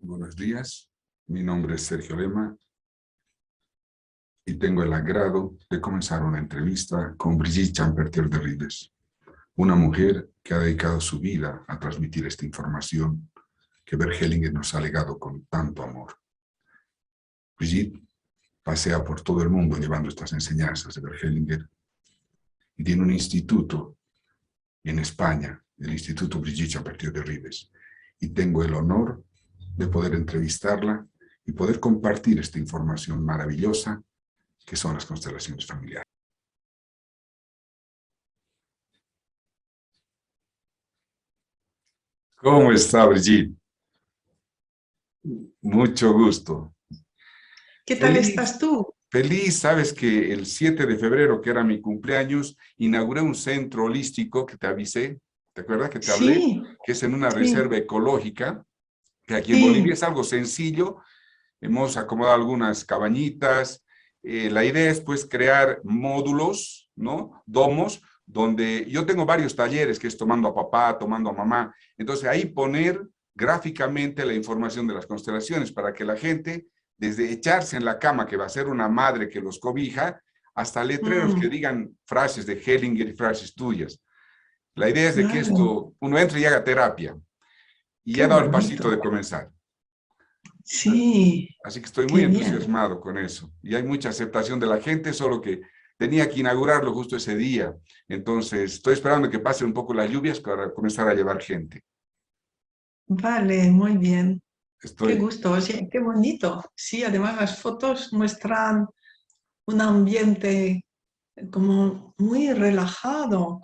Buenos días, mi nombre es Sergio Lema y tengo el agrado de comenzar una entrevista con Brigitte Champertier de Ribes, una mujer que ha dedicado su vida a transmitir esta información que Bert Hellinger nos ha legado con tanto amor. Brigitte pasea por todo el mundo llevando estas enseñanzas de Bert Hellinger y tiene un instituto en España, el Instituto Brigitte Champertier de Ribes, y tengo el honor de poder entrevistarla y poder compartir esta información maravillosa que son las constelaciones familiares. ¿Cómo está, Brigitte? Mucho gusto. ¿Qué tal estás tú? Feliz, sabes que el 7 de febrero, que era mi cumpleaños, inauguré un centro holístico que te avisé, ¿te acuerdas que te hablé? Sí, Que es en una sí, reserva ecológica, que aquí en sí. Bolivia es algo sencillo. Hemos acomodado algunas cabañitas. La idea es pues crear módulos, ¿no? Domos, donde yo tengo varios talleres, que es tomando a papá, tomando a mamá. Entonces ahí poner gráficamente la información de las constelaciones para que la gente, desde echarse en la cama, que va a ser una madre que los cobija, hasta letreros que digan frases de Hellinger y frases tuyas. La idea es de que Claro, esto, uno entre y haga terapia. Y qué ya he dado el pasito bonito. de comenzar. Sí, Así que estoy muy qué bien. entusiasmado con eso. Y hay mucha aceptación de la gente, solo que tenía que inaugurarlo justo ese día. Entonces, estoy esperando que pasen un poco las lluvias para comenzar a llevar gente. Vale, muy bien. Qué Estoy, gusto, oye, qué bonito. Sí, además las fotos muestran un ambiente como muy relajado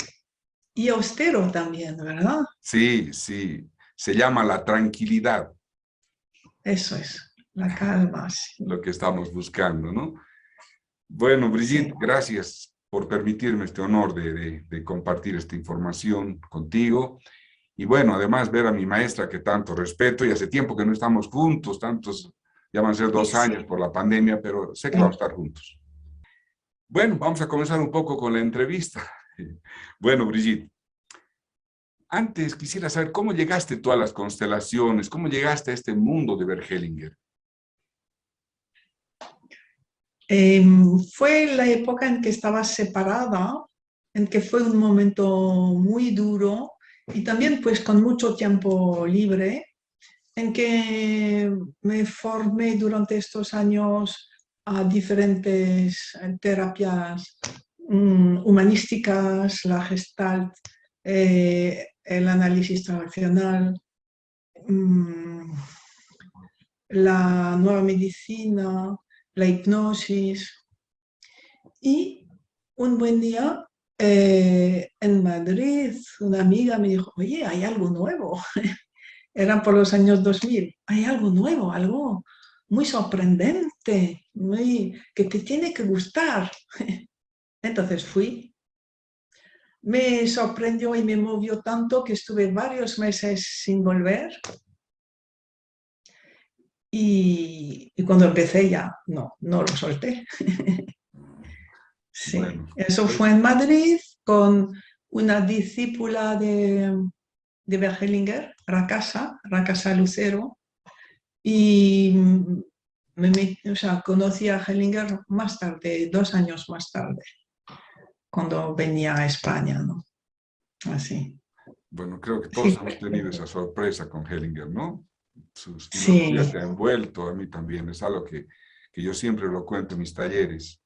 y austero también, ¿verdad? sí, sí, se llama la tranquilidad, Eso es, la calma, sí. lo que estamos buscando, ¿no? Bueno, Brigitte, Sí, gracias por permitirme este honor de compartir esta información contigo. Y bueno, además ver a mi maestra que tanto respeto, y hace tiempo que no estamos juntos, ya van a ser 2 años sí. por la pandemia, pero sé que vamos a estar juntos. Bueno, vamos a comenzar un poco con la entrevista. Bueno, Brigitte, antes quisiera saber cómo llegaste tú a las constelaciones, cómo llegaste a este mundo de Bert Hellinger. Fue la época en que estaba separada, en que fue un momento muy duro y también pues con mucho tiempo libre, en que me formé durante estos años a diferentes terapias humanísticas, la Gestalt, el análisis transaccional, mm, la nueva medicina, la hipnosis. Y un buen día en Madrid, una amiga me dijo, oye, hay algo nuevo. Eran por los años 2000. Hay algo nuevo, algo muy sorprendente, que te tiene que gustar. Entonces fui. Me sorprendió y me movió tanto que estuve varios meses sin volver. Y cuando empecé ya, no lo solté. Sí, Bueno, eso fue pues, en Madrid con una discípula de Bert Hellinger, Rakasa Lucero, y o sea, conocí a Hellinger más tarde, 2 años más tarde, cuando venía a España, ¿no? Así. bueno, creo que Sí, todos hemos tenido esa sorpresa con Hellinger, ¿no? Su filosofía sí, te ha envuelto, a mí también, es algo que yo siempre lo cuento en mis talleres,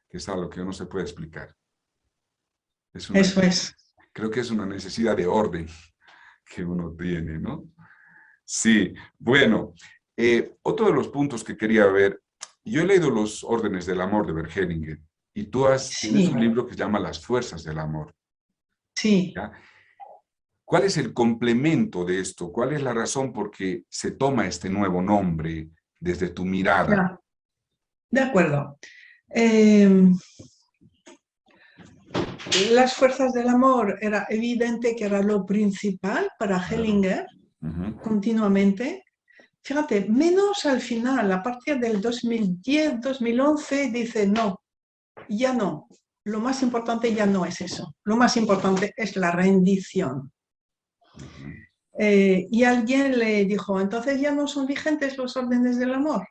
que es algo que no se puede explicar. Es una, eso es. creo que es una necesidad de orden que uno tiene, ¿no? Sí, bueno, otro de los puntos que quería ver, yo he leído Los órdenes del amor de Bert Hellinger y tienes Sí, un libro que se llama Las fuerzas del amor, sí, ¿ya? ¿Cuál es el complemento de esto? ¿Cuál es la razón por qué se toma este nuevo nombre desde tu mirada? ya, de acuerdo. Eh, las fuerzas del amor era evidente que era lo principal para Claro. Hellinger Ujú. continuamente. Fíjate, menos al final, a partir del 2010, 2011, dice no, ya no. Lo más importante ya no es eso. Lo más importante es la rendición. Ujú. Y alguien le dijo, entonces ya no son vigentes los órdenes del amor.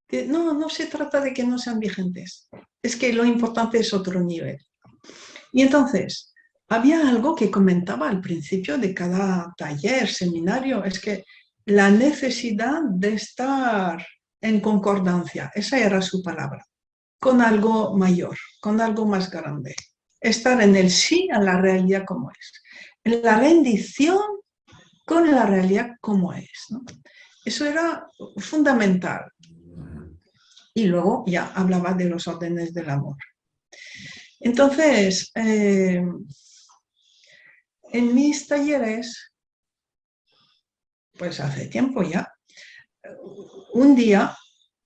Que no, no se trata de que no sean vigentes, es que lo importante es otro nivel. Y entonces, había algo que comentaba al principio de cada taller, seminario, es que la necesidad de estar en concordancia, esa era su palabra, con algo mayor, con algo más grande. Estar en el sí a la realidad como es, en la rendición con la realidad como es, ¿no? Eso era fundamental. Y luego ya hablaba de los órdenes del amor. Entonces, en mis talleres, pues hace tiempo ya, un día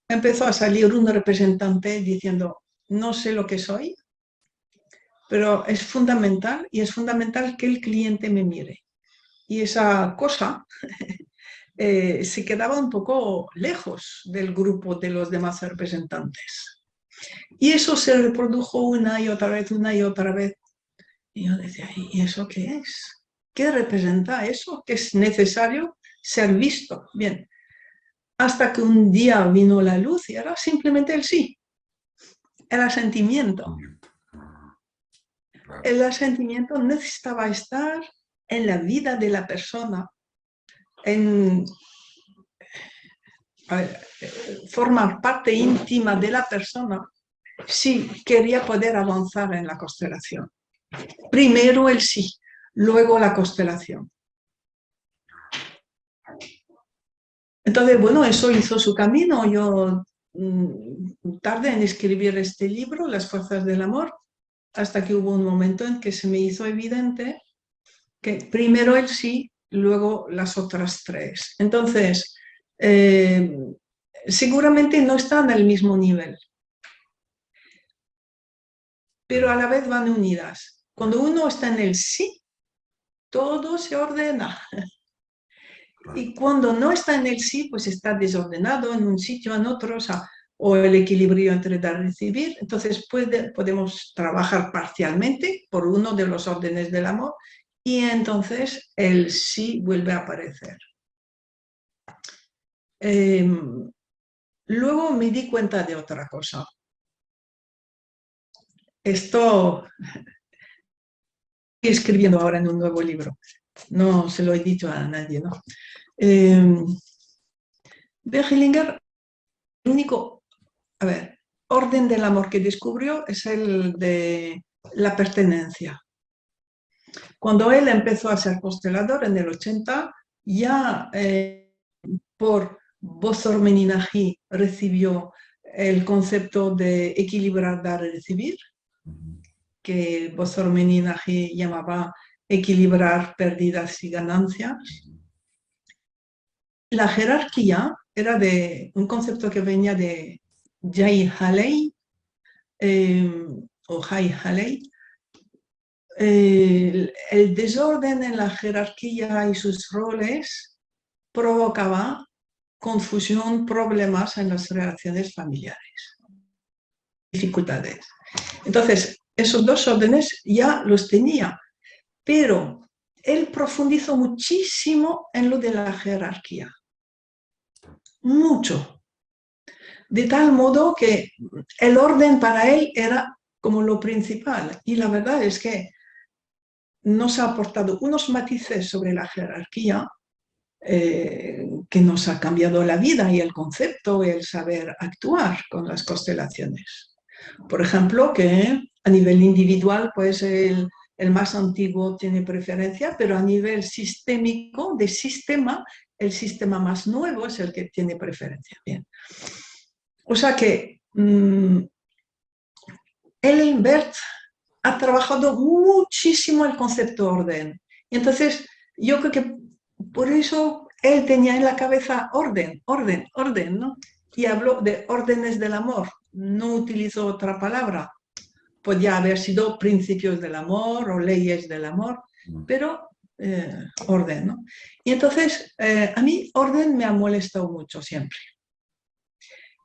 empezó a salir un representante diciendo, no sé lo que soy, pero es fundamental y es fundamental que el cliente me mire. Y esa cosa se quedaba un poco lejos del grupo de los demás representantes. Y eso se reprodujo una y otra vez, una y otra vez. Y yo decía, ¿y eso qué es? ¿Qué representa eso? Que es necesario ser visto. Bien, hasta que un día vino la luz y era simplemente el sí, el asentimiento. Claro. El asentimiento necesitaba estar en la vida de la persona, en formar parte íntima de la persona si quería poder avanzar en la constelación. Primero el sí, luego la constelación. Entonces, bueno, eso hizo su camino. Yo tardé en escribir este libro, Las fuerzas del amor, hasta que hubo un momento en que se me hizo evidente que primero el sí, luego las otras tres. Entonces, seguramente no están al mismo nivel, pero a la vez van unidas. Cuando uno está en el sí, todo se ordena. Y cuando no está en el sí, pues está desordenado en un sitio, en otro, o el equilibrio entre dar y recibir. Entonces podemos trabajar parcialmente por uno de los órdenes del amor y entonces el sí vuelve a aparecer. Luego me di cuenta de otra cosa. Esto estoy escribiendo ahora en un nuevo libro. No se lo he dicho a nadie, ¿no? Bergelinger, el único, orden del amor que descubrió es el de la pertenencia. Cuando él empezó a ser constelador en el 80, ya por Bothor Meninaji recibió el concepto de equilibrar, dar y recibir, que Bothor Meninaji llamaba equilibrar pérdidas y ganancias. La jerarquía era de un concepto que venía de Jay Haley, o Jay Haley. El desorden en la jerarquía y sus roles provocaba confusión, problemas en las relaciones familiares, dificultades. Entonces, esos dos órdenes ya los tenía, pero él profundizó muchísimo en lo de la jerarquía, mucho, de tal modo que el orden para él era como lo principal, y la verdad es que nos ha aportado unos matices sobre la jerarquía que nos ha cambiado la vida y el concepto, el saber actuar con las constelaciones. Por ejemplo, que a nivel individual, pues el más antiguo tiene preferencia, pero a nivel sistémico, de sistema, el sistema más nuevo es el que tiene preferencia. Bien. O sea que Ellenbert ha trabajado muchísimo el concepto orden. Y entonces, yo creo que por eso él tenía en la cabeza orden, orden, orden, ¿no? Y habló de órdenes del amor, no utilizó otra palabra. Podía haber sido principios del amor o leyes del amor, pero orden, ¿no? Y entonces, a mí orden me ha molestado mucho siempre.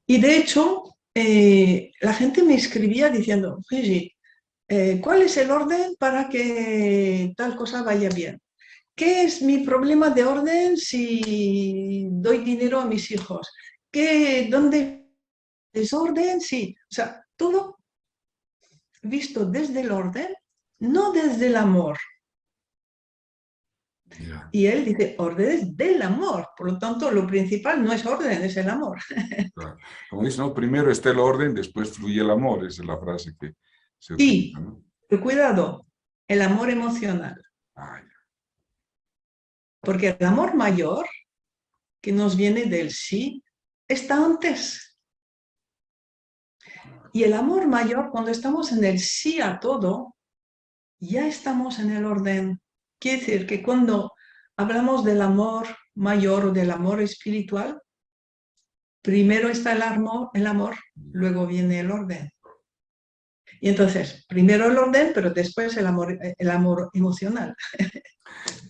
Y de hecho, la gente me escribía diciendo, ¿cuál es el orden para que tal cosa vaya bien? ¿Qué es mi problema de orden si doy dinero a mis hijos? ¿Dónde desorden? Sí, o sea, todo visto desde el orden, no desde el amor. Ya, Y él dice, orden es del amor, por lo tanto, lo principal no es orden, es el amor. claro. Como dice, ¿no? Primero está el orden, después fluye el amor. Esa es la frase que se utiliza, Sí, ¿no? pero cuidado, el amor emocional, Ah, ya. porque el amor mayor, que nos viene del sí, está antes. Y el amor mayor, cuando estamos en el sí a todo, ya estamos en el orden. Quiere decir que cuando hablamos del amor mayor o del amor espiritual, primero está el amor, luego viene el orden. Y entonces, primero el orden, pero después el amor emocional,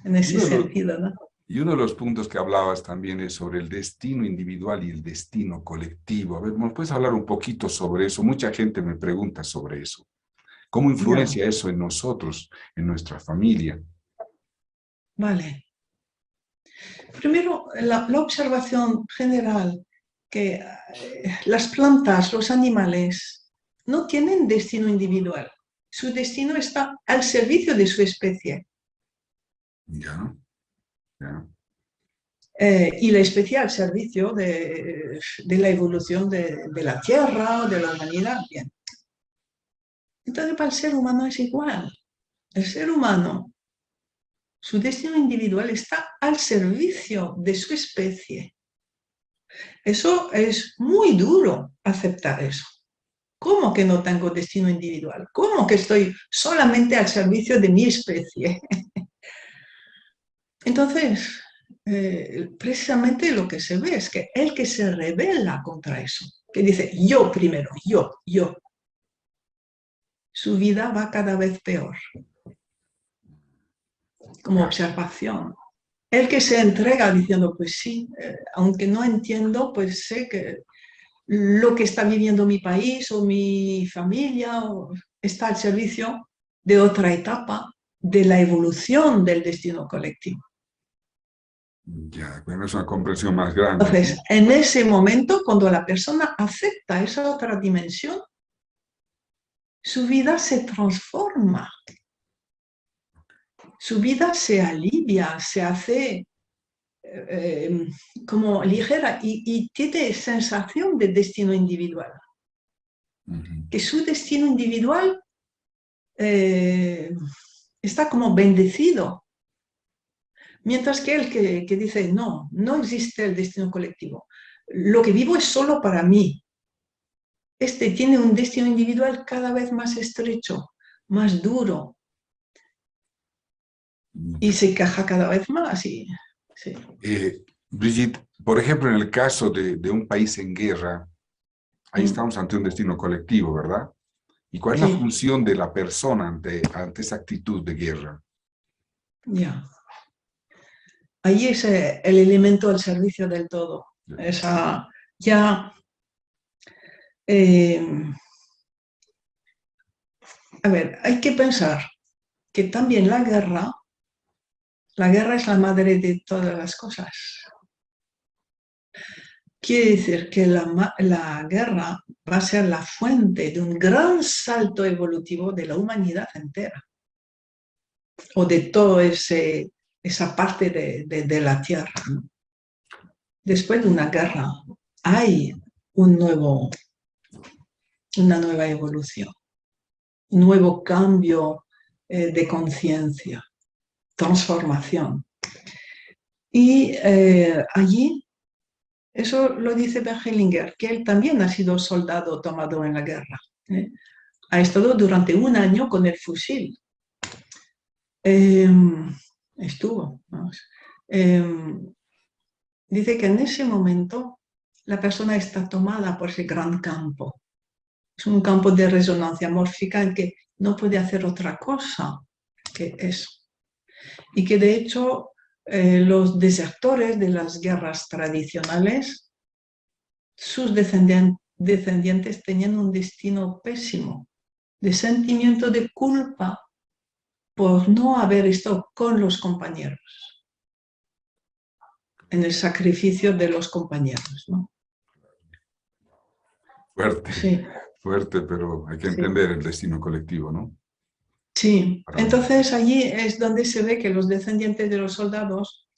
en Y ese uno de los, sentido, ¿no? y uno de los puntos que hablabas también es sobre el destino individual y el destino colectivo. A ver, ¿me puedes hablar un poquito sobre eso? Mucha gente me pregunta sobre eso. ¿Cómo Ya, influencia eso en nosotros, en nuestra familia? vale. Primero, la observación general, que las plantas, los animales, no tienen destino individual. Su destino está al servicio de su especie. Ya, ya. Y la especie al servicio de la evolución de la Tierra o de la humanidad. Bien. Entonces, para el ser humano es igual. El ser humano, su destino individual está al servicio de su especie. Eso es muy duro aceptar eso. ¿Cómo que no tengo destino individual? ¿Cómo que estoy solamente al servicio de mi especie? Entonces, precisamente lo que se ve es que el que se rebela contra eso, que dice yo primero, yo, su vida va cada vez peor, como Ya. observación. El que se entrega diciendo, pues sí, aunque no entiendo, pues sé que lo que está viviendo mi país o mi familia está al servicio de otra etapa de la evolución del destino colectivo. Ya, bueno, es una comprensión más grande, Entonces, ¿no? en ese momento, cuando la persona acepta esa otra dimensión, su vida se transforma, su vida se alivia, se hace eh, como ligera y tiene sensación de destino individual, Ujú. que su destino individual está como bendecido, mientras que el que dice, no, no existe el destino colectivo, lo que vivo es solo para mí. Este tiene un destino individual cada vez más estrecho, más duro, y Ya. se queja cada vez más. Sí. Brigitte, por ejemplo, en el caso de un país en guerra, ahí Mm, estamos ante un destino colectivo, ¿verdad? ¿Y cuál es la sí, función de la persona ante esa actitud de guerra? ya. Ahí es el elemento al servicio del todo. Esa, ya, eh, a ver, hay que pensar que también la guerra es la madre de todas las cosas. Quiere decir que la guerra va a ser la fuente de un gran salto evolutivo de la humanidad entera, o de toda esa parte de la Tierra, ¿no? Después de una guerra hay un una nueva evolución, un nuevo cambio de conciencia, transformación. Y allí, eso lo dice Bergelinger, que él también ha sido soldado tomado en la guerra. ¿Eh? Ha estado durante un año con el fusil. Eh, estuvo, vamos. Dice que en ese momento la persona está tomada por ese gran campo. Es un campo de resonancia mórfica en que no puede hacer otra cosa que eso. Y que de hecho los desertores de las guerras tradicionales, sus descendientes tenían un destino pésimo, de sentimiento de culpa por no haber estado con los compañeros, en el sacrificio de los compañeros, ¿no? Fuerte, Sí, fuerte, pero hay que sí. entender el destino colectivo, ¿no? Sí, Para no- entonces allí es donde se ve que los descendientes de los soldados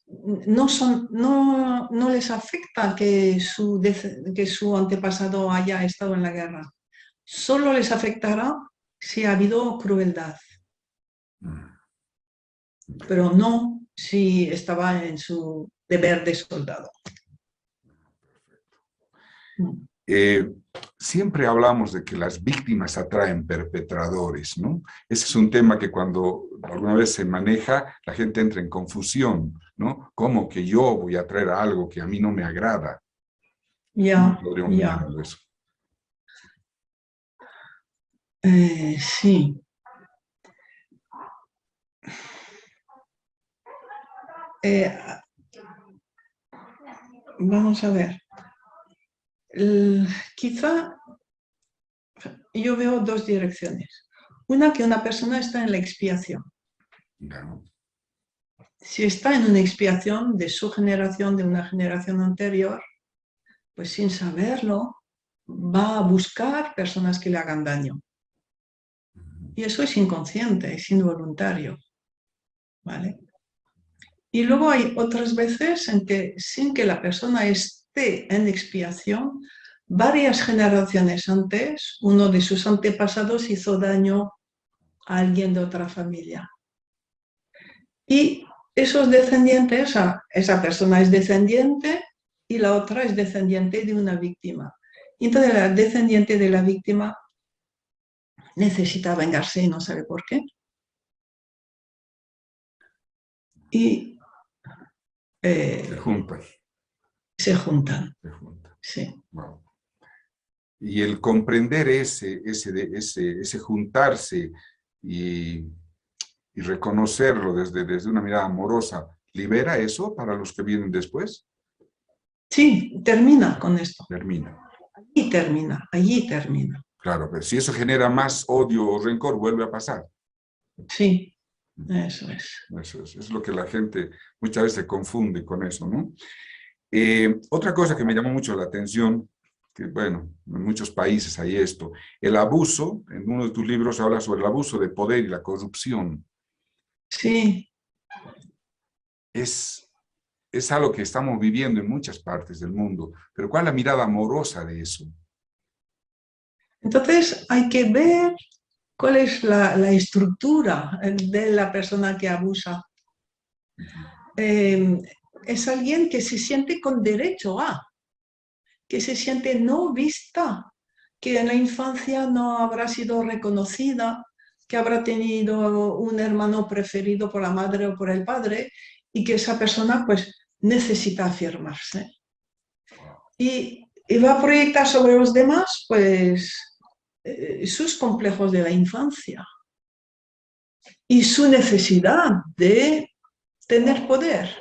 no les afecta que su antepasado haya estado en la guerra. Solo les afectará si ha habido crueldad, Mm. pero no si estaba en su deber de soldado. Mm. Eh, Siempre hablamos de que las víctimas atraen perpetradores, ¿no? Ese es un tema que cuando alguna vez se maneja, la gente entra en confusión, ¿no? ¿Cómo que yo voy a atraer algo que a mí no me agrada? ¿Cómo Ya, podríamos ya. mirarlo eso? Sí. Eh, Vamos a ver. Quizá yo veo dos direcciones. Una, que una persona está en la expiación. Ya. Si está en una expiación de su generación, de una generación anterior, pues sin saberlo, va a buscar personas que le hagan daño. Y eso es inconsciente, es involuntario, ¿vale? Y luego hay otras veces en que, sin que la persona esté en expiación, varias generaciones antes, uno de sus antepasados hizo daño a alguien de otra familia. Y esos descendientes, esa persona es descendiente y la otra es descendiente de una víctima. Y entonces la descendiente de la víctima necesita vengarse y no sabe por qué. Y Se eh, juntan, se juntan. se juntan. Sí. Wow. Y el comprender ese juntarse y, y reconocerlo desde una mirada amorosa, ¿libera eso para los que vienen después? Sí, termina con esto. Termina. Allí termina, allí termina. Claro, pero si eso genera más odio o rencor, vuelve a pasar. Sí, eso es. Eso es lo que la gente muchas veces se confunde con eso, ¿no? Otra cosa que me llamó mucho la atención, que bueno, en muchos países hay esto, el abuso, en uno de tus libros habla sobre el abuso de poder y la corrupción. Sí. Es algo que estamos viviendo en muchas partes del mundo, pero ¿cuál es la mirada amorosa de eso? Entonces hay que ver cuál es la estructura de la persona que abusa. Eh, es alguien que se siente con derecho a, que se siente no vista, que en la infancia no habrá sido reconocida, que habrá tenido un hermano preferido por la madre o por el padre y que esa persona pues necesita afirmarse. Y va a proyectar sobre los demás pues sus complejos de la infancia y su necesidad de tener poder.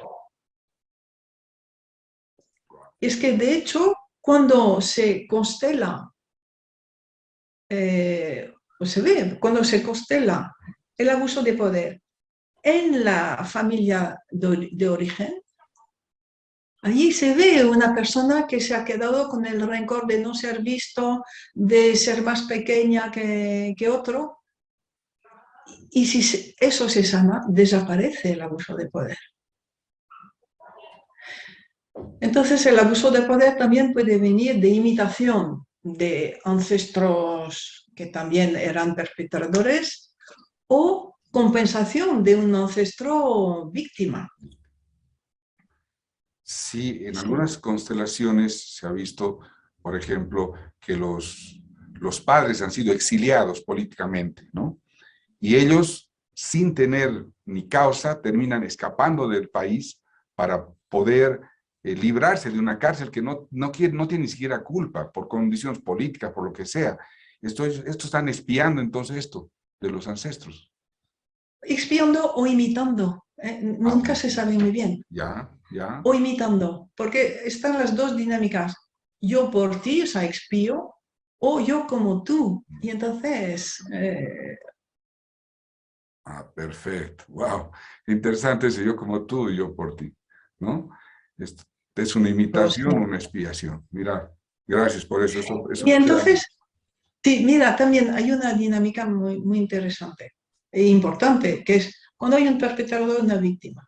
Y es que de hecho cuando se constela pues se ve cuando se constela el abuso de poder en la familia de origen, allí se ve una persona que se ha quedado con el rencor de no ser visto, de ser más pequeña que otro, y si eso se sana, desaparece el abuso de poder. Entonces el abuso de poder también puede venir de imitación de ancestros que también eran perpetradores o compensación de un ancestro víctima. Sí, en Sí, algunas constelaciones se ha visto, por ejemplo, que los padres han sido exiliados políticamente, ¿no? Y ellos, sin tener ni causa, terminan escapando del país para poder librarse de una cárcel que no tiene ni siquiera culpa por condiciones políticas, por lo que sea. Esto están espiando entonces esto de los ancestros. expiando o imitando, Ah, nunca se sabe muy bien, ya, ya. o imitando, porque están las dos dinámicas, yo por ti, o sea, expío, o yo como tú, y entonces Ah, perfecto. Wow. Interesante eso. Yo como tú y yo por ti, ¿no? Es, es una O sea, imitación, una expiación. Mira, gracias por eso. y Eso queda. entonces, sí, mira, también hay una dinámica muy, muy interesante e importante, que es cuando hay un perpetrador y una víctima.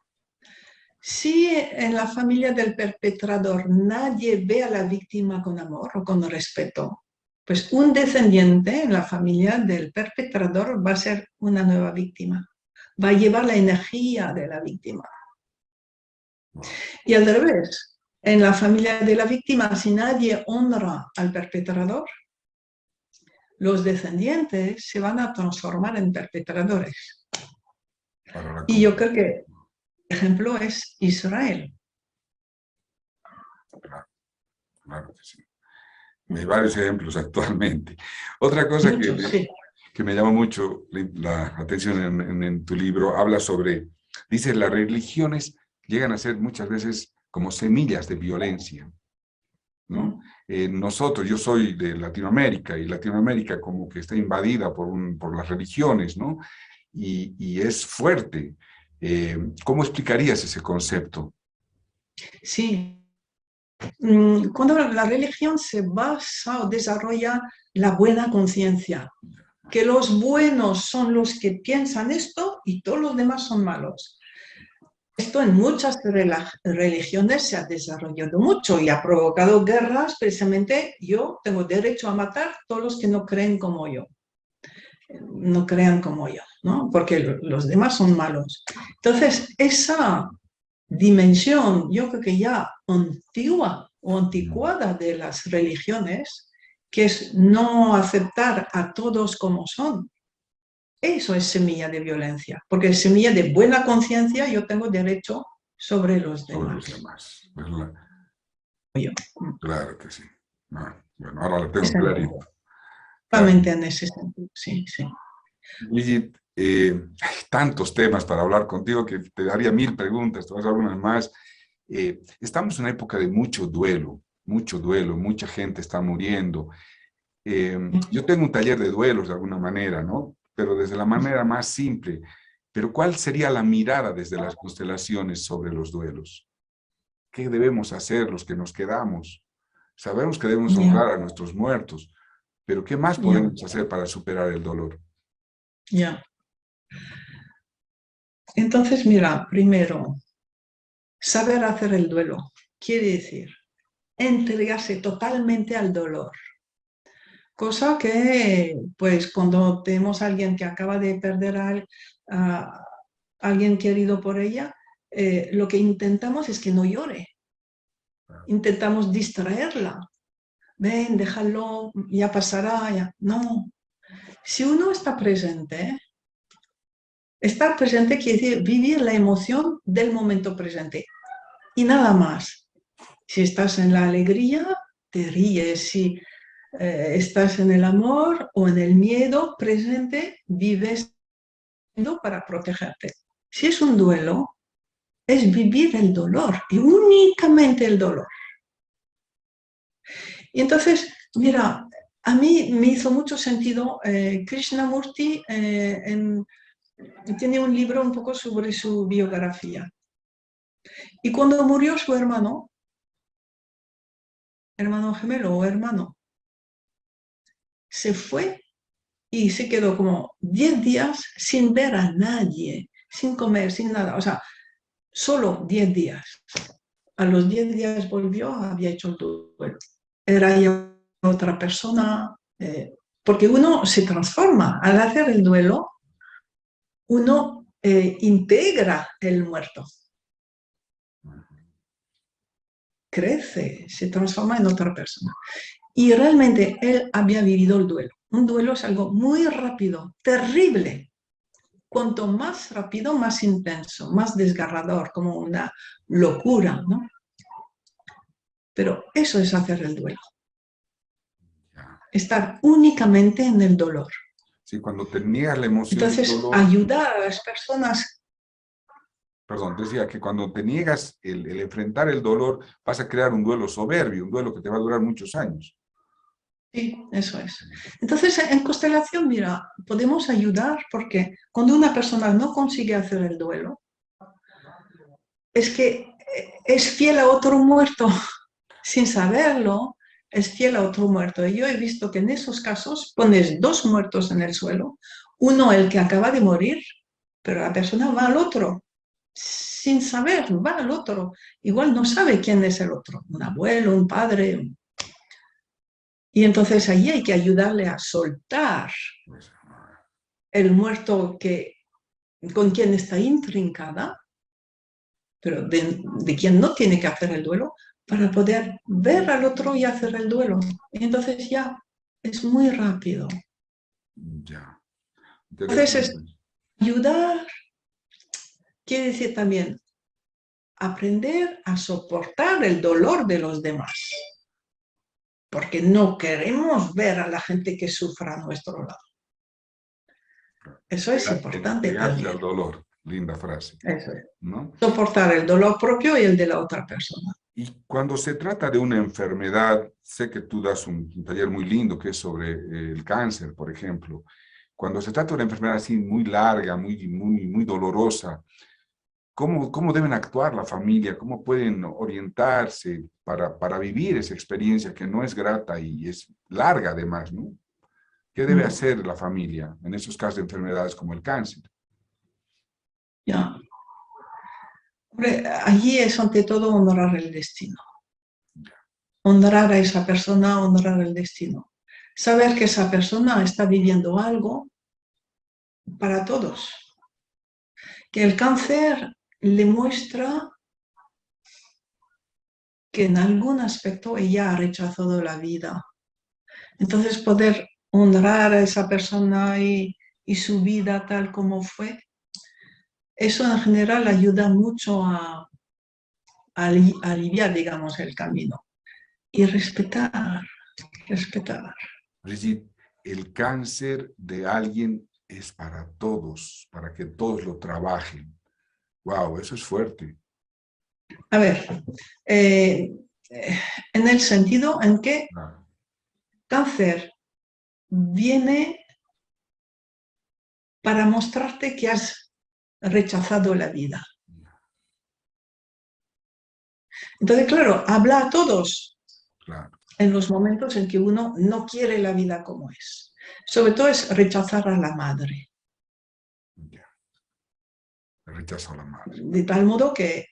Si en la familia del perpetrador nadie ve a la víctima con amor o con respeto, pues un descendiente en la familia del perpetrador va a ser una nueva víctima, va a llevar la energía de la víctima. Wow. Y al revés, en la familia de la víctima, si nadie honra al perpetrador, los descendientes se van a transformar en perpetradores. Para la Y yo comunidad. creo que el ejemplo es Israel. Claro, claro que sí. Hay varios ejemplos actualmente. Otra cosa Muchos, sí. que me llama mucho la atención en tu libro, habla sobre, dice, las religiones llegan a ser muchas veces como semillas de violencia, ¿no? Nosotros, yo soy de Latinoamérica y Latinoamérica como que está invadida por las religiones, ¿no? Y es fuerte. ¿Cómo explicarías ese concepto? Sí. Cuando la religión se basa o desarrolla la buena conciencia, que los buenos son los que piensan esto y todos los demás son malos. Esto en muchas religiones se ha desarrollado mucho y ha provocado guerras. Precisamente yo tengo derecho a matar a todos los que no creen como yo, no crean como yo, ¿no? Porque los demás son malos. Entonces, esa dimensión, yo creo que ya antigua o anticuada de las religiones, que es no aceptar a todos como son. Eso es semilla de violencia, porque es semilla de buena conciencia, yo tengo derecho sobre los Sobre los demás. demás. Yo, Claro que sí. Ah, bueno, ahora lo tengo exactamente clarito. Claro. en ese sentido, sí, sí. Brigitte, hay tantos temas para hablar contigo que te daría 1000 preguntas, te vas a dar unas más. Estamos en una época de mucho duelo, mucha gente está muriendo. Yo tengo un taller de duelos de alguna manera, ¿no? Pero desde la manera más simple. Pero ¿cuál sería la mirada desde las constelaciones sobre los duelos? ¿Qué debemos hacer los que nos quedamos? Sabemos que debemos Ya, honrar a nuestros muertos, pero ¿qué más ya, podemos hacer para superar el dolor? ya. Entonces, mira, primero, saber hacer el duelo quiere decir entregarse totalmente al dolor. Cosa que, pues, cuando tenemos a alguien que acaba de perder a alguien querido por ella, lo que intentamos es que no llore. Intentamos distraerla. Ven, déjalo, ya pasará, ya. No. Si uno estar presente quiere decir vivir la emoción del momento presente y nada más. Si estás en la alegría, te ríes. Si estás en el amor o en el miedo presente, vives para protegerte. Si es un duelo, es vivir el dolor y únicamente el dolor. Y entonces, mira, a mí me hizo mucho sentido Krishnamurti tiene un libro un poco sobre su biografía. Y cuando murió su hermano gemelo o hermano, se fue y se quedó como 10 días sin ver a nadie, sin comer, sin nada. O sea, solo 10 días. A los 10 días volvió, había hecho el duelo. Era ya otra persona, porque uno se transforma. Al hacer el duelo, uno integra el muerto. Crece, se transforma en otra persona. Y realmente él había vivido el duelo. Un duelo es algo muy rápido, terrible. Cuanto más rápido, más intenso, más desgarrador, como una locura, ¿no? Pero eso es hacer el duelo. Ya. Estar únicamente en el dolor. Sí, cuando te niegas la emoción del Entonces, dolor, ayudar a las personas, perdón, decía que cuando te niegas el enfrentar el dolor, vas a crear un duelo soberbio, un duelo que te va a durar muchos años. Sí, eso es. Entonces, en constelación, mira, podemos ayudar porque cuando una persona no consigue hacer el duelo, es que es fiel a otro muerto, sin saberlo, es fiel a otro muerto. Y yo he visto que en esos casos pones dos muertos en el suelo, uno el que acaba de morir, pero la persona va al otro, sin saber, va al otro. Igual no sabe quién es el otro, un abuelo, un padre. Y entonces ahí hay que ayudarle a soltar Pues, el muerto con quien está intrincada, pero de quien no tiene que hacer el duelo, para poder ver al otro y hacer el duelo. Y entonces ya es muy rápido. ya, Entonces, interesante. ayudar quiere decir también aprender a soportar el dolor de los demás, porque no queremos ver a la gente que sufra a nuestro lado. Eso es importante Entregarse también. al dolor, linda frase, Eso es. ¿no? Soportar el dolor propio y el de la otra persona. Y cuando se trata de una enfermedad, sé que tú das un taller muy lindo que es sobre el cáncer, por ejemplo. Cuando se trata de una enfermedad así muy larga, muy dolorosa, ¿cómo deben actuar la familia? ¿Cómo pueden orientarse para vivir esa experiencia que no es grata y es larga además, ¿no? ¿Qué debe hacer la familia en esos casos de enfermedades como el cáncer? Ya. Allí es ante todo honrar el destino. Honrar a esa persona, honrar el destino. Saber que esa persona está viviendo algo para todos. Que el cáncer le muestra que en algún aspecto ella ha rechazado la vida. Entonces poder honrar a esa persona y su vida tal como fue, eso en general ayuda mucho a aliviar, digamos, el camino. Y respetar. Brigitte, el cáncer de alguien es para todos, para que todos lo trabajen. Wow, eso es fuerte. A ver, eh, en el sentido en que Claro. cáncer viene para mostrarte que has rechazado la vida. Entonces, claro, habla a todos Claro, en los momentos en que uno no quiere la vida como es. Sobre todo es rechazar a la madre, ya. Rechazo a la madre. de tal modo que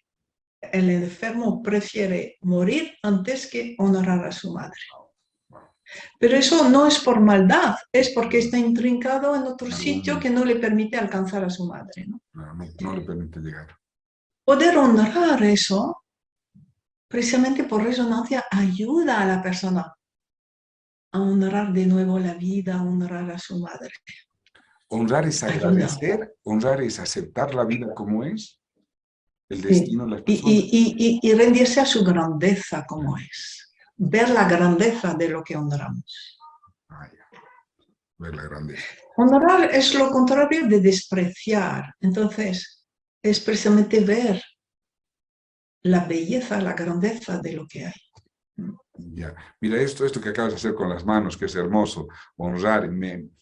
el enfermo prefiere morir antes que honrar a su madre. Wow. Pero eso no es por maldad, es porque está intrincado en otro En algún sitio que momento, no le permite alcanzar a su madre, ¿no? no le permite llegar. Poder honrar eso, precisamente por resonancia, ayuda a la persona a honrar de nuevo la vida, a honrar a su madre. Honrar es Ayuda. agradecer, honrar es aceptar la vida como es, el Sí. destino de las personas. Y rendirse a su grandeza como es. Ver la grandeza de lo que honramos. Ah, ya. Ver la grandeza. Honrar es lo contrario de despreciar. Entonces, es precisamente ver la belleza, la grandeza de lo que hay. Ya. Mira, esto que acabas de hacer con las manos, que es hermoso, honrar,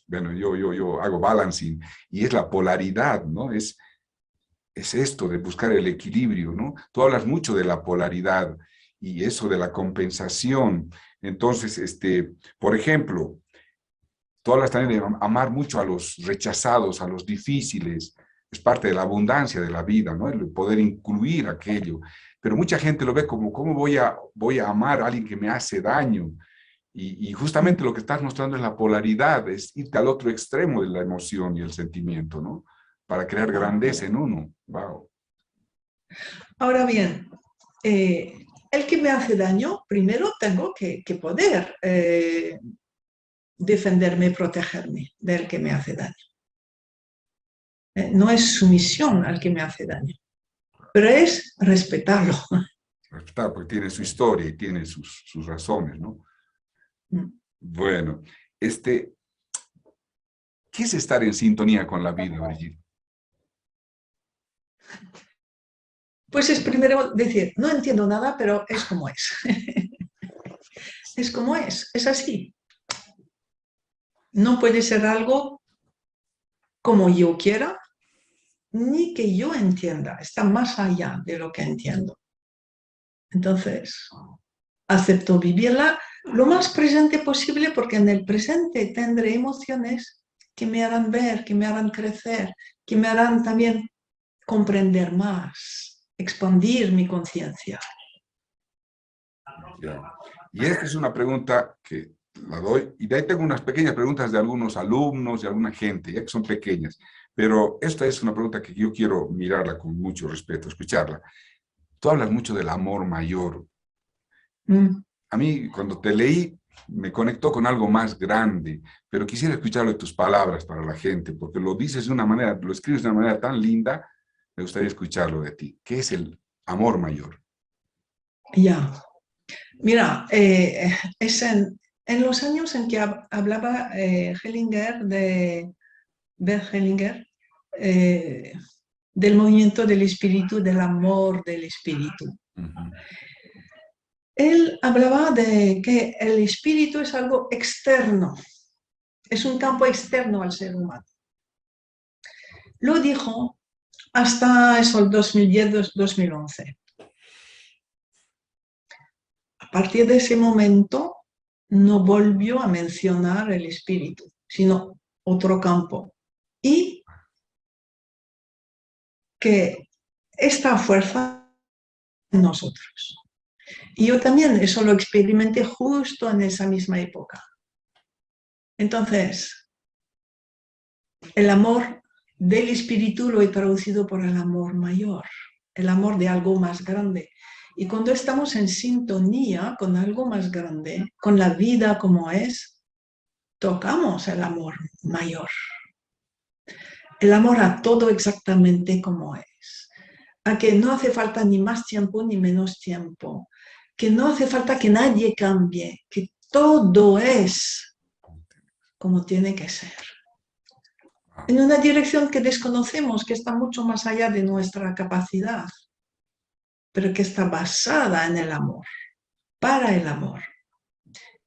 bueno, yo hago balancing, y es la polaridad, ¿no? Es esto de buscar el equilibrio, ¿no? Tú hablas mucho de la polaridad y eso de la compensación. Entonces, por ejemplo, tú hablas también de amar mucho a los rechazados, a los difíciles, es parte de la abundancia de la vida, ¿no? El poder incluir aquello. Pero mucha gente lo ve como, ¿cómo voy a amar a alguien que me hace daño? Y justamente lo que estás mostrando es la polaridad, es irte al otro extremo de la emoción y el sentimiento, ¿no? Para crear grandeza en uno. Wow. Ahora bien, el que me hace daño, primero tengo que poder defenderme, protegerme del que me hace daño. No es sumisión al que me hace daño, pero es respetarlo. Respetar, porque tiene su historia y tiene sus razones, ¿no? Bueno, ¿qué es estar en sintonía con la vida, Brigitte? Pues es primero decir, no entiendo nada, pero es como es. Es como es así. No puede ser algo como yo quiera, ni que yo entienda. Está más allá de lo que entiendo. Entonces, acepto vivirla lo más presente posible porque en el presente tendré emociones que me harán ver, que me harán crecer, que me harán también comprender más, expandir mi conciencia. Ya. Y esta es una pregunta que la doy, y de ahí tengo unas pequeñas preguntas de algunos alumnos y alguna gente, ya que son pequeñas, pero esta es una pregunta que yo quiero mirarla con mucho respeto, escucharla. Tú hablas mucho del amor mayor. A mí, cuando te leí, me conectó con algo más grande, pero quisiera escucharlo de tus palabras para la gente, porque lo dices de una manera, lo escribes de una manera tan linda, me gustaría escucharlo de ti. ¿Qué es el amor mayor? Ya, mira, es en los años en que hablaba Hellinger de Bert Hellinger, eh, del movimiento del espíritu, del amor del espíritu. Él hablaba de que el espíritu es algo externo, es un campo externo al ser humano. Lo dijo hasta eso, el 2010-2011. A partir de ese momento no volvió a mencionar el espíritu, sino otro campo. Y que esta fuerza en nosotros. Y yo también eso lo experimenté justo en esa misma época. Entonces, el amor del espíritu lo he traducido por el amor mayor, el amor de algo más grande. Y cuando estamos en sintonía con algo más grande, con la vida como es, tocamos el amor mayor. El amor a todo exactamente como es. A que no hace falta ni más tiempo ni menos tiempo. Que no hace falta que nadie cambie. Que todo es como tiene que ser. En una dirección que desconocemos, que está mucho más allá de nuestra capacidad, pero que está basada en el amor, para el amor.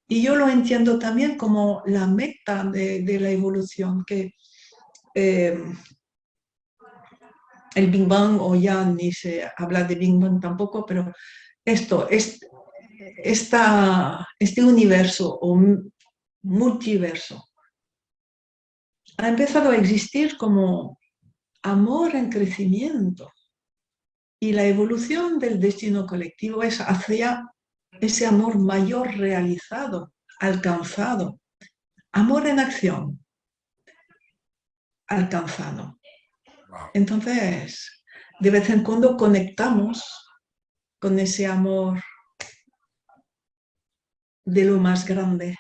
Y yo lo entiendo también como la meta de la evolución, que el Big Bang, o ya ni se habla de Big Bang tampoco, pero este universo o multiverso ha empezado a existir como amor en crecimiento. Y la evolución del destino colectivo es hacia ese amor mayor realizado, alcanzado. Amor en acción, alcanzado. Entonces, de vez en cuando conectamos con ese amor de lo más grande,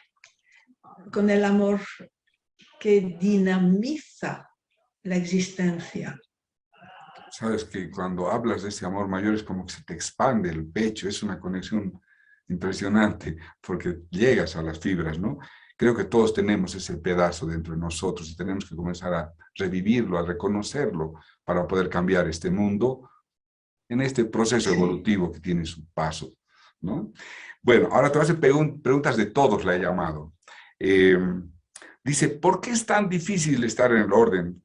con el amor que dinamiza la existencia. Sabes que cuando hablas de ese amor mayor es como que se te expande el pecho, es una conexión impresionante porque llegas a las fibras, ¿no? Creo que todos tenemos ese pedazo dentro de nosotros y tenemos que comenzar a revivirlo, a reconocerlo para poder cambiar este mundo en este proceso evolutivo que tiene su paso, ¿no? Bueno, ahora te voy a hacer preguntas de todos, la he llamado. Dice, ¿por qué es tan difícil estar en el orden?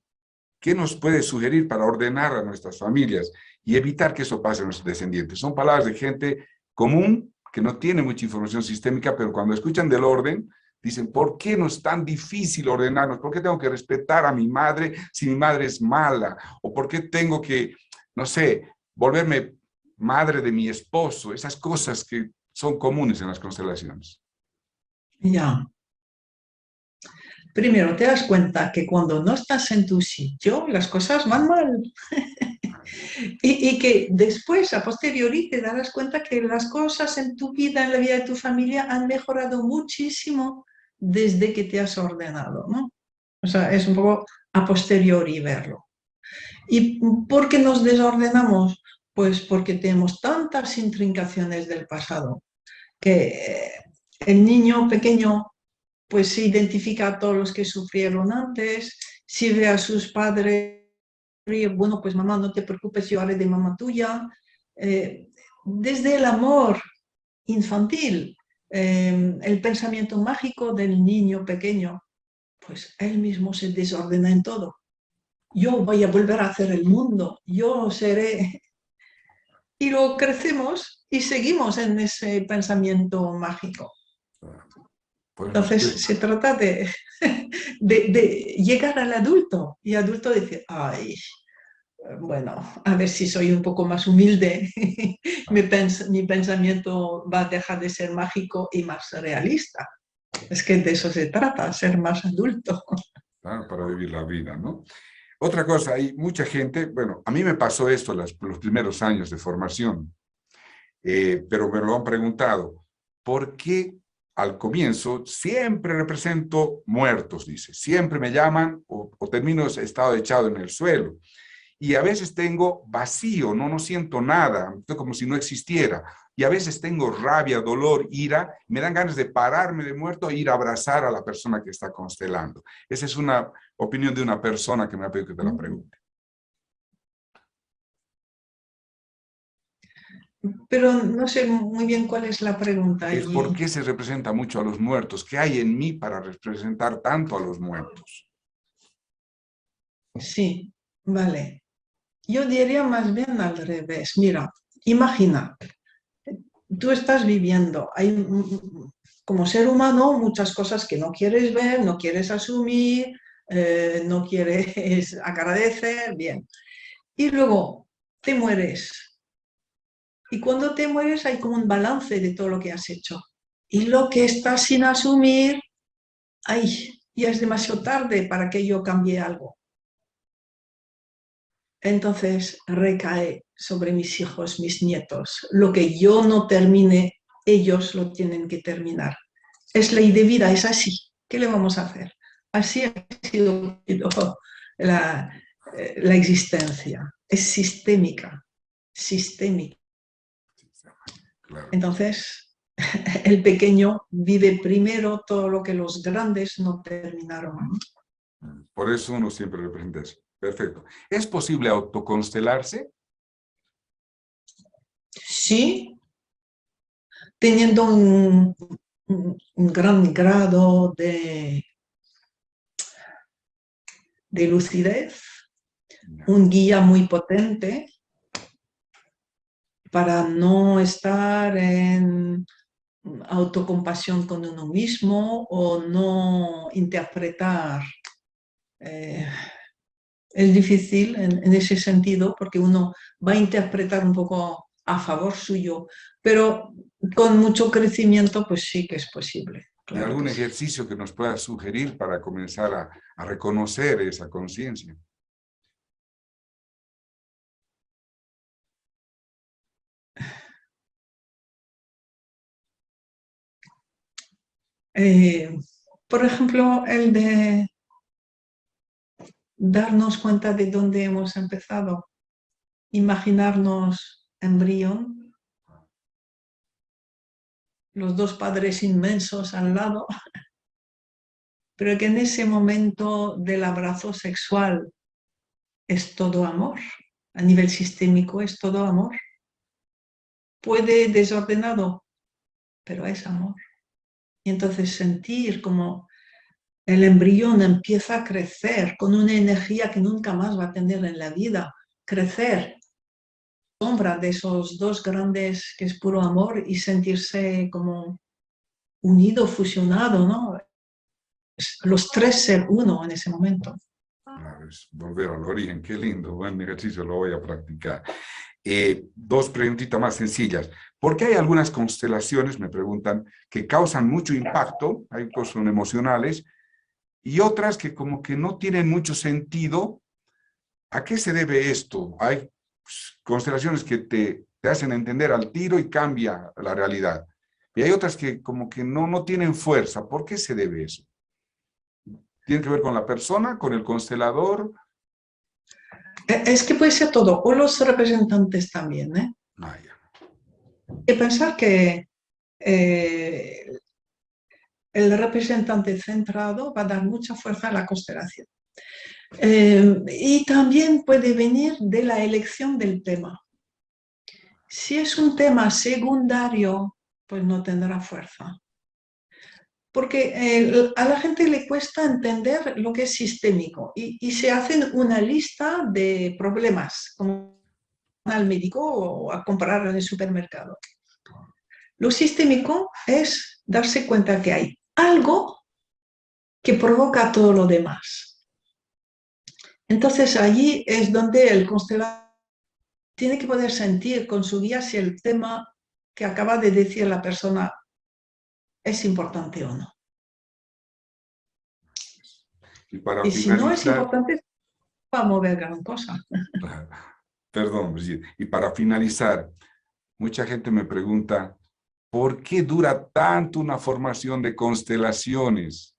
¿Qué nos puede sugerir para ordenar a nuestras familias y evitar que eso pase a nuestros descendientes? Son palabras de gente común que no tiene mucha información sistémica, pero cuando escuchan del orden, dicen, ¿por qué no es tan difícil ordenarnos? ¿Por qué tengo que respetar a mi madre si mi madre es mala? ¿O por qué tengo que, no sé, volverme madre de mi esposo? Esas cosas que son comunes en las constelaciones. Ya. Primero, te das cuenta que cuando no estás en tu sitio, las cosas van mal. y que después, a posteriori, te darás cuenta que las cosas en tu vida, en la vida de tu familia, han mejorado muchísimo desde que te has ordenado, ¿no? O sea, es un poco a posteriori verlo. ¿Y por qué nos desordenamos? Pues porque tenemos tantas intrincaciones del pasado, que el niño pequeño pues se identifica a todos los que sufrieron antes, si ve a sus padres, bueno, pues mamá, no te preocupes, yo haré de mamá tuya. Desde el amor infantil, el pensamiento mágico del niño pequeño, pues él mismo se desordena en todo. Yo voy a volver a hacer el mundo, yo seré... Y luego crecemos y seguimos en ese pensamiento mágico. Pues Entonces se trata de llegar al adulto y adulto dice, ay, bueno, a ver si soy un poco más humilde, mi pensamiento va a dejar de ser mágico y más realista. Es que de eso se trata, ser más adulto. para vivir la vida, ¿no? Otra cosa, hay mucha gente, bueno, a mí me pasó esto los primeros años de formación, pero me lo han preguntado, ¿por qué al comienzo siempre represento muertos? Dice, siempre me llaman o termino estado echado en el suelo. Y a veces tengo vacío, no siento nada, estoy como si no existiera. Y a veces tengo rabia, dolor, ira, me dan ganas de pararme de muerto e ir a abrazar a la persona que está constelando. Esa es una opinión de una persona que me ha pedido que te la pregunte. Pero no sé muy bien cuál es la pregunta Es por allí. qué se representa mucho a los muertos. ¿Qué hay en mí para representar tanto a los muertos? Sí, vale. Yo diría más bien al revés. Mira, imagina, tú estás viviendo, hay como ser humano muchas cosas que no quieres ver, no quieres asumir, no quieres agradecer, bien. Y luego te mueres. Y cuando te mueres hay como un balance de todo lo que has hecho. Y lo que estás sin asumir, ay, ya es demasiado tarde para que yo cambie algo. Entonces recae sobre mis hijos, mis nietos. Lo que yo no termine, ellos lo tienen que terminar. Es ley de vida, es así. ¿Qué le vamos a hacer? Así ha sido la, la existencia. Es sistémica, sistémica. Claro. Entonces, el pequeño vive primero todo lo que los grandes no terminaron. Por eso uno siempre representa eso. Perfecto. ¿Es posible autoconstelarse? Sí, teniendo un gran grado de lucidez, un guía muy potente para no estar en autocompasión con uno mismo o no interpretar. Es difícil en ese sentido porque uno va a interpretar un poco a favor suyo, pero con mucho crecimiento pues sí que es posible. ¿Y Claro algún que sí. ejercicio que nos pueda sugerir para comenzar a reconocer esa conciencia? Eh, por ejemplo, el de darnos cuenta de dónde hemos empezado, imaginarnos embrión, los dos padres inmensos al lado, pero que en ese momento del abrazo sexual es todo amor, a nivel sistémico es todo amor. Puede desordenado, pero es amor. Y entonces sentir como el embrión empieza a crecer con una energía que nunca más va a tener en la vida, crecer, sombra de esos dos grandes que es puro amor y sentirse como unido, fusionado, ¿no? Los tres ser uno en ese momento. Claro, es volver al origen. Qué lindo, buen ejercicio, lo voy a practicar. Dos preguntitas más sencillas. ¿Por qué hay algunas constelaciones, me preguntan, que causan mucho impacto, hay cosas son emocionales, y otras que como que no tienen mucho sentido? ¿A qué se debe esto? Hay constelaciones que te hacen entender al tiro y cambia la realidad. Y hay otras que como que no tienen fuerza. ¿Por qué se debe eso? ¿Tiene que ver con la persona, con el constelador? Es que puede ser todo, o los representantes también, ¿eh? Ah, ya. Hay que pensar que el representante centrado va a dar mucha fuerza a la constelación. Y también puede venir de la elección del tema. Si es un tema secundario, pues no tendrá fuerza. porque a la gente le cuesta entender lo que es sistémico y se hacen una lista de problemas, como al médico o a comprar en el supermercado. Lo sistémico es darse cuenta que hay algo que provoca todo lo demás. Entonces allí es donde el constelador tiene que poder sentir con su guía si el tema que acaba de decir la persona es importante o no. Y para Y si no es finalizar, importante, va a mover gran cosa. perdón, Brigitte, y para finalizar, mucha gente me pregunta, ¿por qué dura tanto una formación de constelaciones?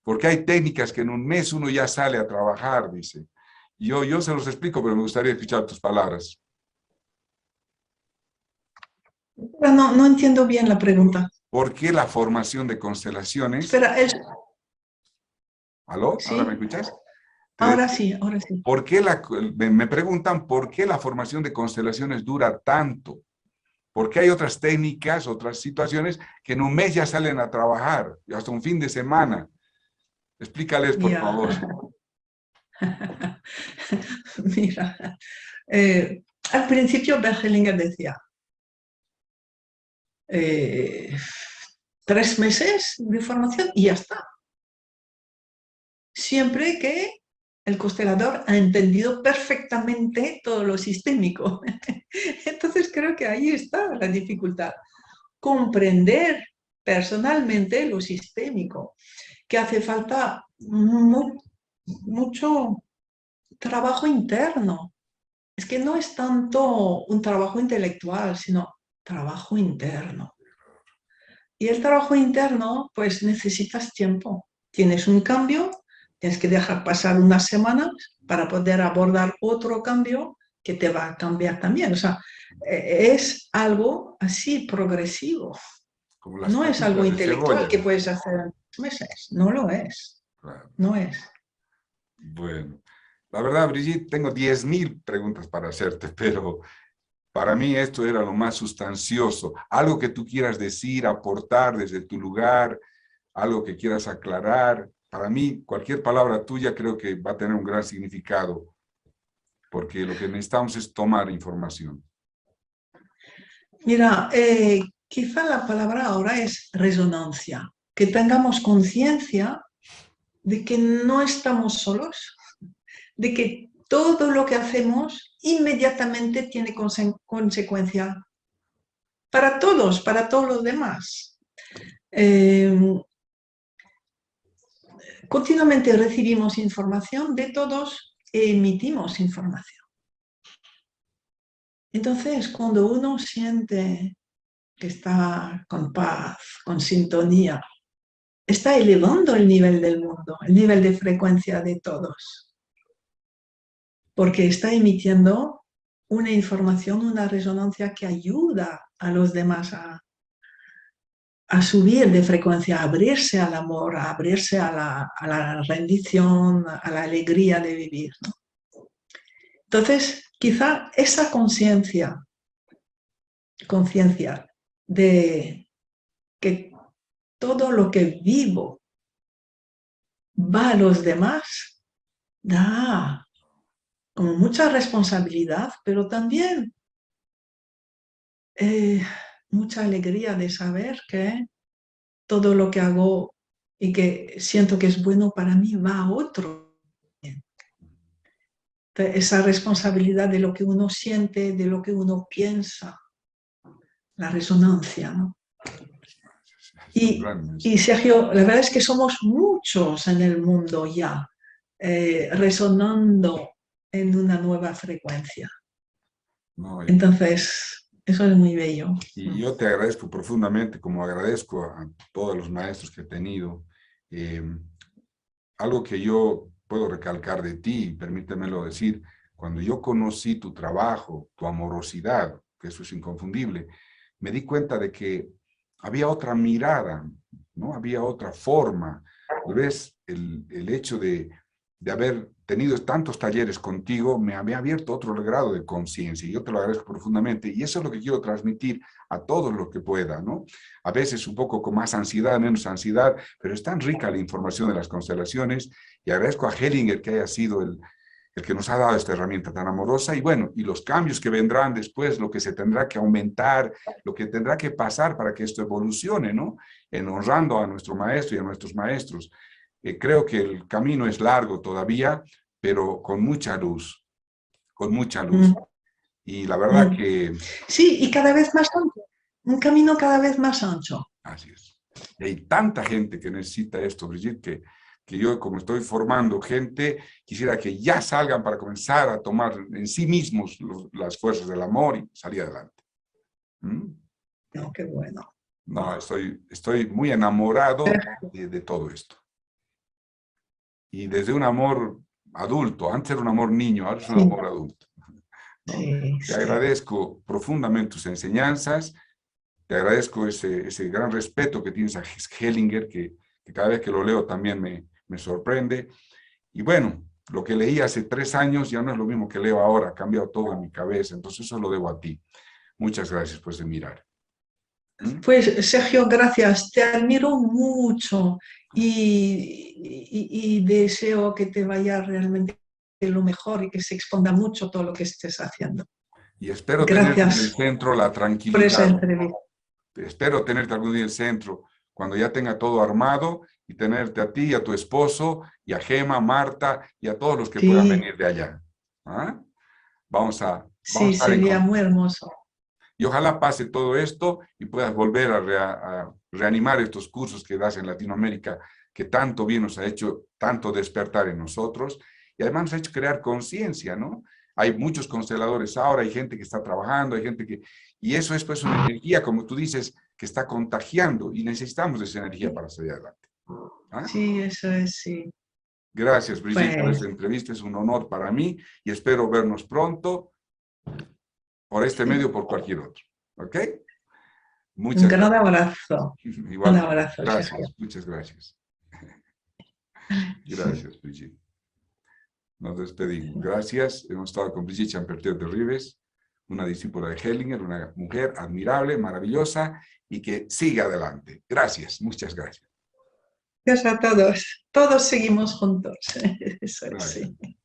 Porque hay técnicas que en un mes uno ya sale a trabajar, dice. Yo se los explico, pero me gustaría escuchar tus palabras. Pero no entiendo bien la pregunta. ¿Por qué la formación de constelaciones? Espera, ¿Aló? ¿Ahora me ¿sí? escuchas? Te Ahora decía, sí, ahora sí. ¿por qué me preguntan por qué la formación de constelaciones dura tanto? Porque hay otras técnicas, otras situaciones que en un mes ya salen a trabajar, hasta un fin de semana. Explícales, por Ya. favor. Mira, al principio Bergelinger decía, 3 meses de formación y ya está. Siempre que el constelador ha entendido perfectamente todo lo sistémico. Entonces creo que ahí está la dificultad. Comprender personalmente lo sistémico, que hace falta mucho trabajo interno. Es que no es tanto un trabajo intelectual, sino trabajo interno. Y el trabajo interno, pues necesitas tiempo. Tienes un cambio, tienes que dejar pasar unas semanas para poder abordar otro cambio que te va a cambiar también. O sea, es algo así progresivo. Como las No es algo pepitas de intelectual cebolla. que puedes hacer en 2 meses. No lo es. Claro. No es. Bueno, la verdad, Brigitte, tengo 10.000 preguntas para hacerte, pero para mí esto era lo más sustancioso. Algo que tú quieras decir, aportar desde tu lugar, algo que quieras aclarar. Para mí, cualquier palabra tuya creo que va a tener un gran significado, porque lo que necesitamos es tomar información. Mira, quizá la palabra ahora es resonancia. Que tengamos conciencia de que no estamos solos, de que todo lo que hacemos inmediatamente tiene consecuencia para todos los demás. Continuamente recibimos información de todos e emitimos información. Entonces, cuando uno siente que está con paz, con sintonía, está elevando el nivel del mundo, el nivel de frecuencia de todos, porque está emitiendo una información, una resonancia que ayuda a los demás a subir de frecuencia, a abrirse al amor, a abrirse a la rendición, a la alegría de vivir, ¿no? Entonces, quizá esa conciencia de que todo lo que vivo va a los demás, da como mucha responsabilidad, pero también mucha alegría de saber que todo lo que hago y que siento que es bueno para mí va a otro. Esa responsabilidad de lo que uno siente, de lo que uno piensa, la resonancia, ¿no? Es un gran Y mensaje. Sergio, la verdad es que somos muchos en el mundo ya, resonando en una nueva frecuencia. No, Entonces, eso es muy bello. y yo te agradezco profundamente, como agradezco a todos los maestros que he tenido. Eh, Algo que yo puedo recalcar de ti, permítemelo decir, cuando yo conocí tu trabajo, tu amorosidad, que eso es inconfundible, me di cuenta de que había otra mirada, ¿no? Había otra forma. Tal vez el hecho de de haber tenido tantos talleres contigo, me ha abierto otro grado de conciencia y yo te lo agradezco profundamente. Y eso es lo que quiero transmitir a todos los que pueda, ¿no? A veces un poco con más ansiedad, menos ansiedad, pero es tan rica la información de las constelaciones y agradezco a Hellinger que haya sido el que nos ha dado esta herramienta tan amorosa y bueno, y los cambios que vendrán después, lo que se tendrá que aumentar, lo que tendrá que pasar para que esto evolucione, ¿no? En honrando a nuestro maestro y a nuestros maestros. Creo que el camino es largo todavía, pero con mucha luz, con mucha luz. Y la verdad que... Sí, y cada vez más ancho, un camino cada vez más ancho. Así es. Y hay tanta gente que necesita esto, Brigitte, que yo, como estoy formando gente, quisiera que ya salgan para comenzar a tomar en sí mismos las fuerzas del amor y salir adelante. No, qué bueno. No, estoy muy enamorado de todo esto. Y desde un amor adulto, antes era un amor niño, ahora es un amor adulto, ¿no? Sí, Te agradezco profundamente tus enseñanzas, te agradezco ese gran respeto que tienes a Hellinger, que cada vez que lo leo también me sorprende. Y bueno, lo que leí hace 3 años ya no es lo mismo que leo ahora, ha cambiado todo en mi cabeza, entonces eso lo debo a ti. Muchas gracias por ese mirar. Pues Sergio, gracias, te admiro mucho y deseo que te vaya realmente lo mejor y que se exponga mucho todo lo que estés haciendo. Y espero tenerte en el Gracias centro la por esa tranquilidad. entrevista. Espero tenerte algún día en el centro, cuando ya tenga todo armado, y tenerte a ti, a tu esposo, y a Gema, Marta, y a todos los que puedan Sí, venir de allá. ¿Ah? Vamos a sí, estar en sería contacto. muy hermoso. Y ojalá pase todo esto y puedas volver a reanimar estos cursos que das en Latinoamérica, que tanto bien nos ha hecho, tanto despertar en nosotros, y además nos ha hecho crear conciencia, ¿no? Hay muchos consteladores ahora, hay gente que está trabajando, hay gente que... Y eso es pues una energía, como tú dices, que está contagiando, y necesitamos esa energía para salir adelante. ¿Ah? Sí, eso es, sí. Gracias, Brigitte, por Pues, esta entrevista, es un honor para mí, y espero vernos pronto, por este medio o por cualquier otro. ¿Ok? un Muchas gran gracias. abrazo. Un Igualmente. abrazo, Sergio. Gracias, muchas gracias. Gracias, Brigitte. Nos despedimos. Gracias. Hemos estado con Brigitte Champertier de Rives, una discípula de Hellinger, una mujer admirable, maravillosa y que siga adelante. Gracias, muchas gracias. Gracias a todos. Todos seguimos juntos. Eso es, Gracias. sí.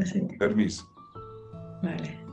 Así. Permiso. Vale.